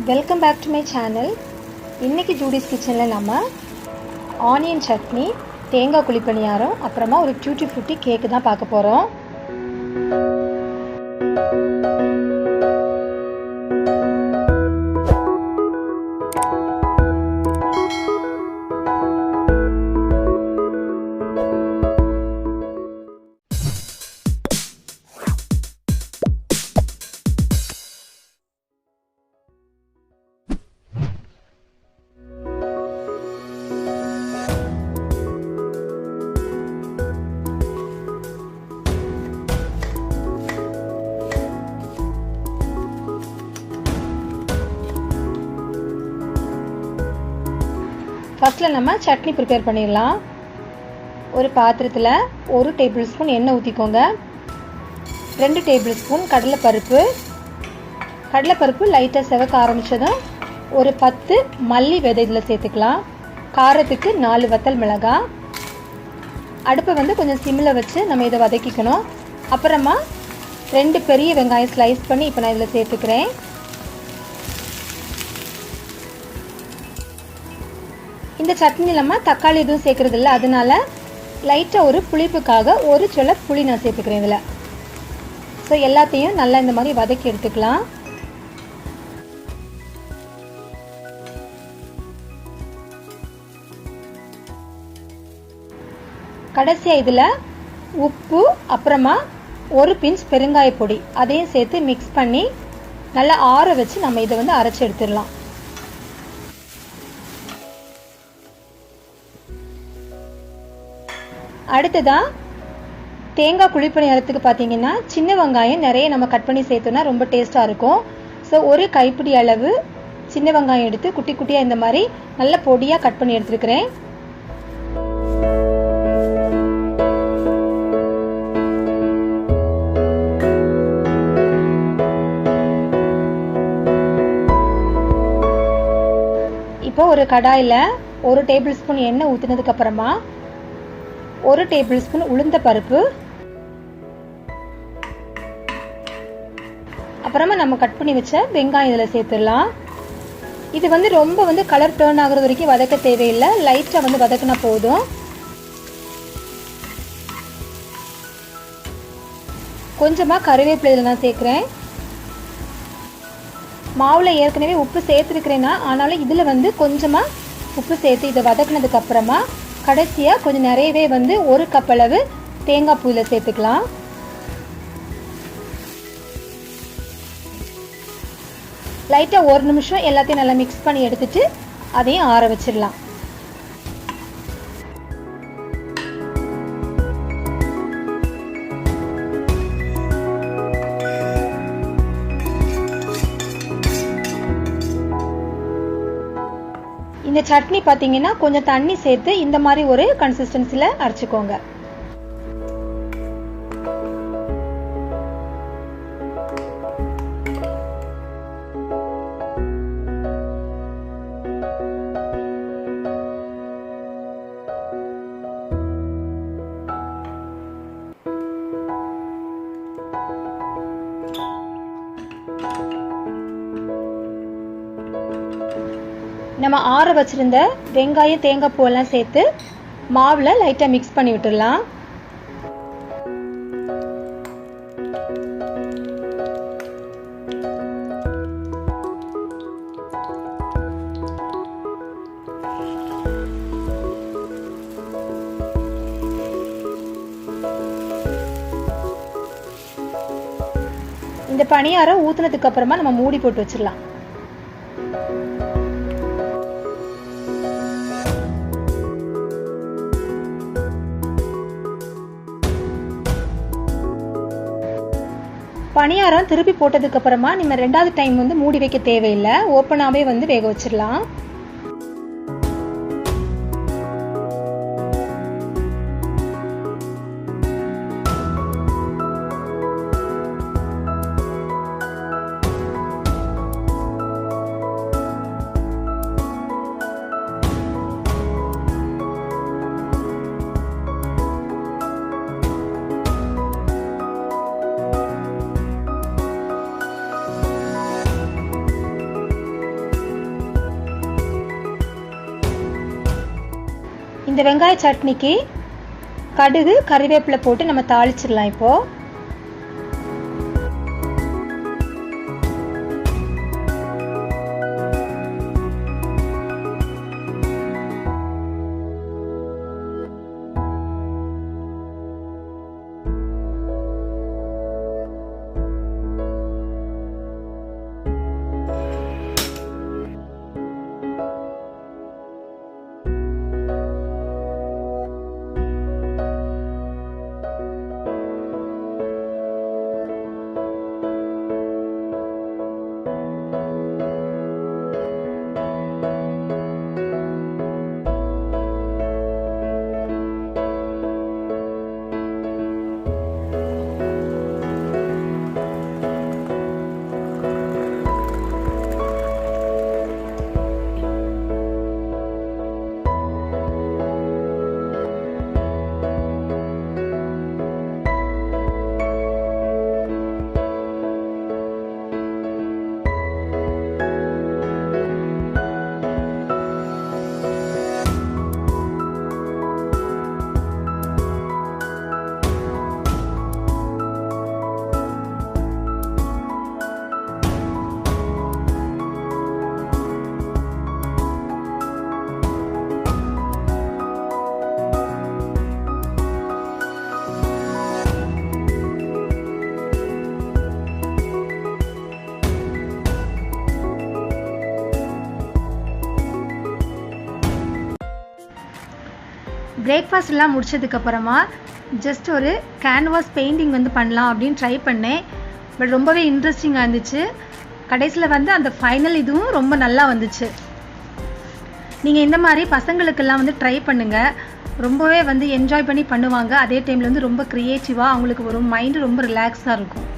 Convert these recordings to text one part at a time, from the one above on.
Welcome back to my channel. இன்றைக்கி Judy's கிச்சனில் நம்ம ஆனியன் சட்னி, தேங்காய் குழிப்பணியாரம், அப்புறமா ஒரு டியூட்டி ஃப்ரூட்டி கேக்கு தான் பார்க்க போகிறோம். ஃபஸ்ட்டில் நம்ம சட்னி ப்ரிப்பேர் பண்ணிடலாம். ஒரு பாத்திரத்தில் 1 டேபிள் ஸ்பூன் எண்ணெய் ஊற்றிக்கோங்க. 2 டேபிள் ஸ்பூன் கடலைப்பருப்பு லைட்டாக செவக்க ஆரம்பித்ததும் ஒரு 10 மல்லி விதை இதில் சேர்த்துக்கலாம். காரத்துக்கு 4 வத்தல் மிளகாய். அடுப்பை கொஞ்சம் சிம்மில் வச்சு நம்ம இதை வதக்கிக்கணும். அப்புறமா 2 பெரிய வெங்காயம் ஸ்லைஸ் பண்ணி இப்போ நான் இதில் சேர்த்துக்கிறேன். இந்த சட்னி நம்ம தக்காளி எதுவும் சேர்க்கறது இல்லை, அதனால லைட்டாக ஒரு புளிப்புக்காக ஒரு சொல புளி நான் சேர்த்துக்கிறேன் இதில். ஸோ எல்லாத்தையும் நல்லா இந்த மாதிரி வதக்கி எடுத்துக்கலாம். கடைசியாக இதில் உப்பு, அப்புறமா ஒரு பிஞ்ச் பெருங்காய பொடி அதையும் சேர்த்து மிக்ஸ் பண்ணி நல்லா ஆற வச்சு நம்ம இதை அரைச்சி எடுத்துடலாம். அடுத்ததான் தேங்காய் குழிப்பணியாரத்துக்கு பார்த்தீங்கன்னா சின்ன வெங்காயம் நிறைய நம்ம கட் பண்ணி சேர்த்தோன்னா ரொம்ப டேஸ்ட்டாக இருக்கும். ஸோ ஒரு கைப்பிடி அளவு சின்ன வெங்காயம் எடுத்து குட்டி குட்டியாக இந்த மாதிரி நல்ல பொடியாக கட் பண்ணி எடுத்துருக்கிறேன். இப்போ ஒரு கடாயில் 1 டேபிள் ஸ்பூன் எண்ணெய் ஊற்றினதுக்கு அப்புறமா 1 டேபிள் ஸ்பூன் உளுந்த பருப்பு, அப்புறமா நம்ம கட் பண்ணி வச்ச வெங்காயம் இதில் சேர்த்துடலாம். இது ரொம்ப கலர் டர்ன் ஆகுறது வரைக்கும் வதக்க தேவையில்லை, லைட்டாக வதக்கினா போதும். கொஞ்சமாக கருவேப்பிலை இதில் நான் சேர்க்குறேன். மாவில் ஏற்கனவே உப்பு சேர்த்துருக்கிறேன்னா, ஆனாலும் இதில் கொஞ்சமாக உப்பு சேர்த்து இதை வதக்கினதுக்கு அப்புறமா கடைசியாக கொஞ்சம் நிறையவே 1 கப் அளவு தேங்காய் பூ இதில் சேர்த்துக்கலாம். லைட்டாக 1 நிமிஷம் எல்லாத்தையும் நல்லா மிக்ஸ் பண்ணி எடுத்துட்டு அதையும் ஆற வச்சிடலாம். இந்த சட்னி பார்த்தீங்கன்னா கொஞ்சம் தண்ணி சேர்த்து இந்த மாதிரி ஒரு கன்சிஸ்டன்சியில் அரைச்சிக்கோங்க. நம்ம ஆற வச்சிருந்த வெங்காயம் தேங்காய் பூவெல்லாம் சேர்த்து மாவில் லைட்டாக மிக்ஸ் பண்ணி விட்டுடலாம். இந்த பணியாரம் ஊத்துனதுக்கு அப்புறமா நம்ம மூடி போட்டு வச்சிடலாம். பணியாரம் திருப்பி போட்டதுக்கு அப்புறமா நம்ம 2வது டைம் மூடி வைக்க தேவையில்லை, ஓப்பனாகவே வேக வச்சிடலாம். இந்த வெங்காய சட்னிக்கு கடுகு கறிவேப்பிலை போட்டு நம்ம தாளிச்சிடலாம். இப்போது பிரேக்ஃபாஸ்ட்லாம் முடிச்சதுக்கப்புறமா ஜஸ்ட் ஒரு கேன்வாஸ் பெயிண்டிங் வந்து பண்ணலாம் அப்படின்னு ட்ரை பண்ணேன். பட் ரொம்பவே இன்ட்ரெஸ்டிங்காக இருந்துச்சு. கடைசியில் வந்து அந்த ஃபைனல் இதுவும் ரொம்ப நல்லா வந்துச்சு. நீங்கள் இந்த மாதிரி பசங்களுக்கெல்லாம் வந்து ட்ரை பண்ணுங்கள். ரொம்பவே வந்து என்ஜாய் பண்ணி பண்ணுவாங்க. அதே டைமில் வந்து ரொம்ப க்ரியேட்டிவாக அவங்களுக்கு ஒரு மைண்டு ரொம்ப ரிலாக்ஸாக இருக்கும்.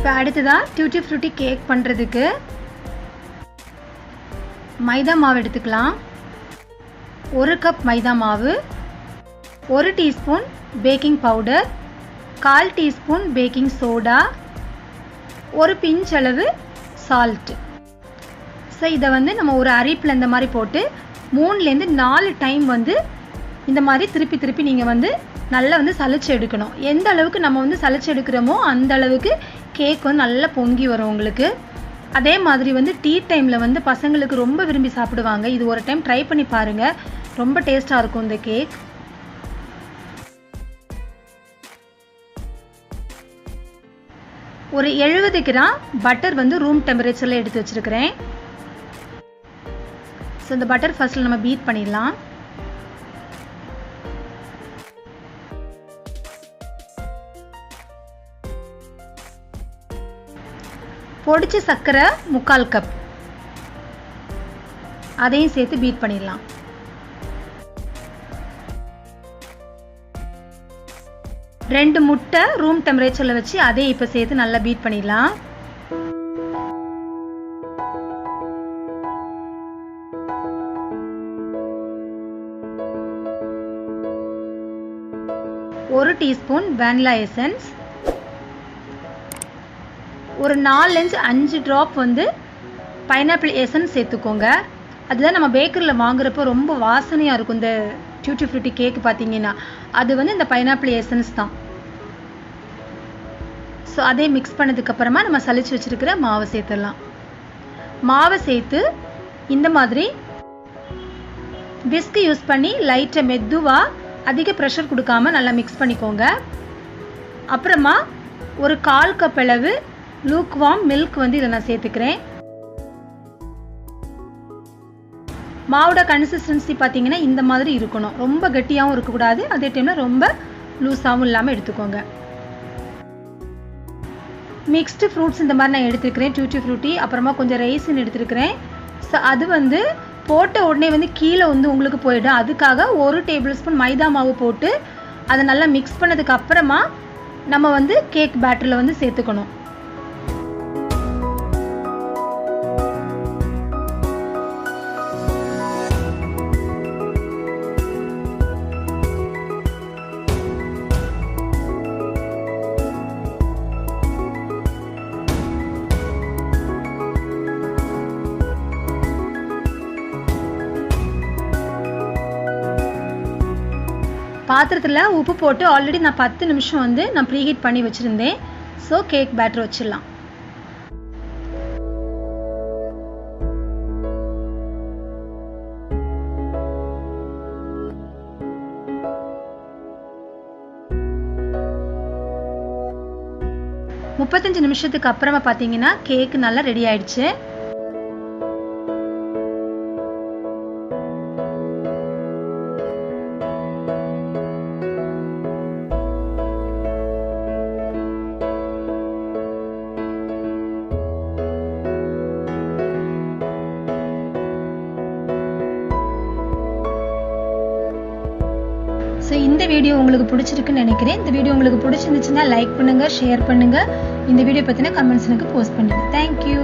இப்போ அடுத்ததாக டியூட்டி ஃப்ரூட்டி கேக் பண்ணுறதுக்கு மைதா மாவு எடுத்துக்கலாம். 1 கப் மைதா மாவு, 1 teaspoon baking powder, 1/4 teaspoon baking soda, 1 pinch அளவு சால்ட். ஸோ இதை வந்து நம்ம ஒரு அரிப்பில் இந்த மாதிரி போட்டு 3லேருந்து 4 டைம் வந்து இந்த மாதிரி திருப்பி திருப்பி நீங்கள் வந்து நல்லா வந்து சலிச்சு எடுக்கணும். எந்த அளவுக்கு நம்ம வந்து சலிச்சு எடுக்கிறோமோ அந்த அளவுக்கு கேக் வந்து நல்லா பொங்கி வரும் உங்களுக்கு. அதே மாதிரி வந்து டீ டைமில் வந்து பசங்களுக்கு ரொம்ப விரும்பி சாப்பிடுவாங்க. இது ஒரு டைம் ட்ரை பண்ணி பாருங்கள், ரொம்ப டேஸ்ட்டாக இருக்கும் இந்த கேக். ஒரு 70 கிராம் பட்டர் வந்து ரூம் டெம்பரேச்சரில் எடுத்து வச்சுருக்கிறேன். ஸோ இந்த பட்டர் ஃபர்ஸ்ட்டில் நம்ம பீட் பண்ணிடலாம். பொடிச்ச சர்க்கரை 3/4 கப், அதையும் சேர்த்து பீட் பண்ணிடலாம். ரெண்டு முட்டை ரூம் டெம்பரேச்சரில் வச்சு அதே இப்போ சேர்த்து நல்லா பீட் பண்ணிடலாம். ஒரு டீஸ்பூன் வெனிலா எசன்ஸ், ஒரு 4-5 ட்ராப் வந்து பைனாப்பிள் எசன்ஸ் சேர்த்துக்கோங்க. அதுதான் நம்ம பேக்கரியில் வாங்குறப்போ ரொம்ப வாசனையாக இருக்கும். இந்த டியூட்டி ஃப்ரூட்டி கேக் பார்த்தீங்கன்னா அது வந்து இந்த பைனாப்பிள் எசன்ஸ் தான். ஸோ அதே மிக்ஸ் பண்ணதுக்கப்புறமா நம்ம சலிச்சு வச்சுருக்கிற மாவை சேர்த்துடலாம். மாவை சேர்த்து இந்த மாதிரி விஸ்க் யூஸ் பண்ணி லைட்டாக மெதுவாக அதிக ப்ரெஷர் கொடுக்காம நல்லா மிக்ஸ் பண்ணிக்கோங்க. அப்புறமா ஒரு 1/4 கப் அளவு லூக்வார்ம் மில்க் வந்து இதை நான் சேர்த்துக்கிறேன். மாவோட கன்சிஸ்டன்சி பார்த்தீங்கன்னா இந்த மாதிரி இருக்கணும். ரொம்ப கட்டியாகவும் இருக்கக்கூடாது, அதே டைமில் ரொம்ப லூஸாகவும் இல்லாமல் எடுத்துக்கோங்க. மிக்ஸ்டு ஃப்ரூட்ஸ் இந்த மாதிரி நான் எடுத்துருக்கிறேன், டியூட்டி ஃப்ரூட்டி, அப்புறமா கொஞ்சம் ரைஸின் எடுத்துருக்கிறேன். ஸோ அது வந்து போட்ட உடனே வந்து கீழே வந்து உங்களுக்கு போயிடும். அதுக்காக 1 டேபிள் ஸ்பூன் மைதா மாவு போட்டு அதை நல்லா மிக்ஸ் பண்ணதுக்கு அப்புறமா நம்ம வந்து கேக் பேட்டரில் வந்து சேர்த்துக்கணும். பாத்திரத்தில் உப்பு போட்டு ஆல்ரெடி நான் 10 நிமிஷம் வந்து நான் ப்ரீஹீட் பண்ணி வச்சுருந்தேன். ஸோ கேக் பேட்டர் வச்சிடலாம். முப்பத்தஞ்சு நிமிஷத்துக்கு அப்புறமா பார்த்தீங்கன்னா கேக் நல்லா ரெடி ஆயிடுச்சு. ஸோ இந்த வீடியோ உங்களுக்கு பிடிச்சிருக்குன்னு நினைக்கிறேன். இந்த வீடியோ உங்களுக்கு பிடிச்சிருந்துச்சுன்னா லைக் பண்ணுங்கள், ஷேர் பண்ணுங்கள். இந்த வீடியோ பற்றின கமெண்ட்ஸ் எனக்கு போஸ்ட் பண்ணுங்கள். தேங்க்யூ.